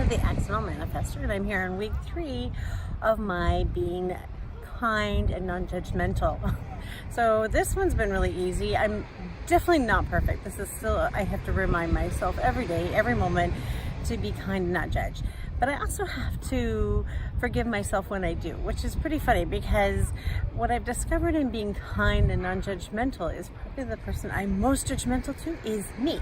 the Accidental Manifester, and I'm here on week 3 of my being kind and non-judgmental. So this one's been really easy. I'm definitely not perfect. This is still, I have to remind myself every day, every moment, to be kind and not judge. But I also have to forgive myself when I do, which is pretty funny because what I've discovered in being kind and non-judgmental is probably the person I'm most judgmental to is me.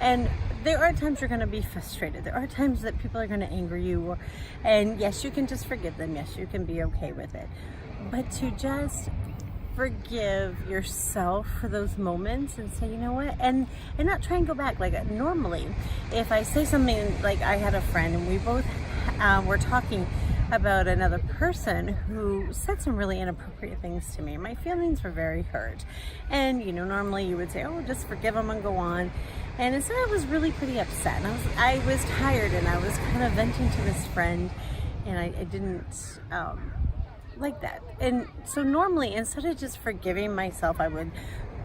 And there are times you're going to be frustrated. There are times that people are going to anger you. And yes, you can just forgive them. Yes, you can be okay with it. But to just forgive yourself for those moments and say, you know what, and not try and go back. Like normally, if I say something, like I had a friend and we both were talking about another person who said some really inappropriate things to me. My feelings were very hurt. And, you know, normally you would say, oh, just forgive them and go on. And instead I was really pretty upset. And I was tired and I was kind of venting to this friend and I didn't like that. And so normally, instead of just forgiving myself, I would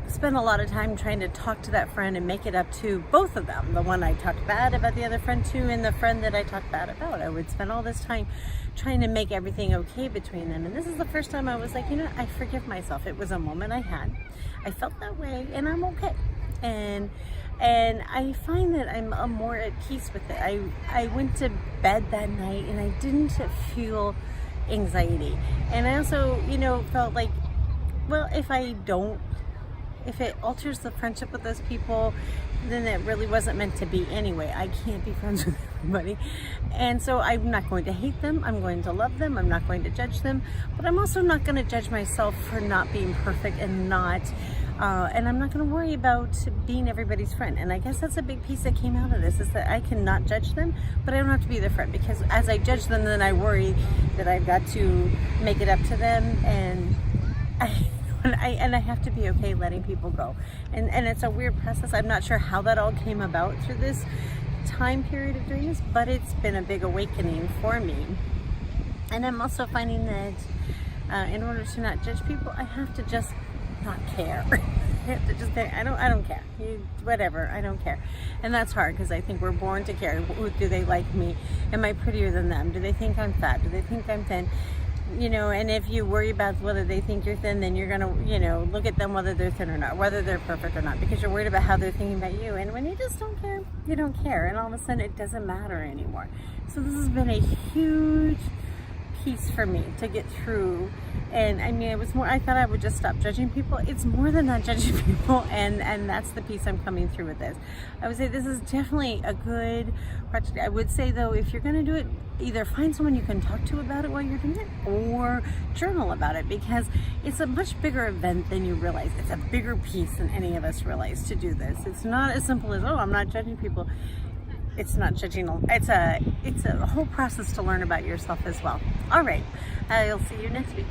spend a lot of time trying to talk to that friend and make it up to both of them. The one I talked bad about the other friend to, and the friend that I talked bad about. I would spend all this time trying to make everything okay between them. And this is the first time I was like, you know, I forgive myself. It was a moment I had. I felt that way and I'm okay. And I find that I'm more at peace with it. I went to bed that night and I didn't feel anxiety. And I also, you know, felt like, well, if it alters the friendship with those people, then it really wasn't meant to be anyway. I can't be friends with everybody. And so I'm not going to hate them. I'm going to love them. I'm not going to judge them. But I'm also not going to judge myself for not being perfect and I'm not going to worry about being everybody's friend. And I guess that's a big piece that came out of this, is that I cannot judge them, but I don't have to be their friend, because as I judge them, then I worry that I've got to make it up to them, and I have to be okay letting people go. And it's a weird process. I'm not sure how that all came about through this time period of doing this, but it's been a big awakening for me. And I'm also finding that in order to not judge people, I have to just not care. I have to just say, I don't care. Whatever, I don't care. And that's hard, because I think we're born to care. Do they like me? Am I prettier than them? Do they think I'm fat? Do they think I'm thin? You know, and if you worry about whether they think you're thin, then you're going to, you know, look at them whether they're thin or not, whether they're perfect or not, because you're worried about how they're thinking about you. And when you just don't care, you don't care. And all of a sudden it doesn't matter anymore. So this has been a huge piece for me to get through. And I mean, it was more, I thought I would just stop judging people. It's more than not judging people, and that's the piece I'm coming through with this. I would say this is definitely a good project. I would say though, if you're going to do it, either find someone you can talk to about it while you're doing it, or journal about it, because it's a much bigger event than you realize. It's a bigger piece than any of us realize to do this. It's not as simple as, oh, I'm not judging people. It's not judging. It's a whole process to learn about yourself as well. All right, I'll see you next week.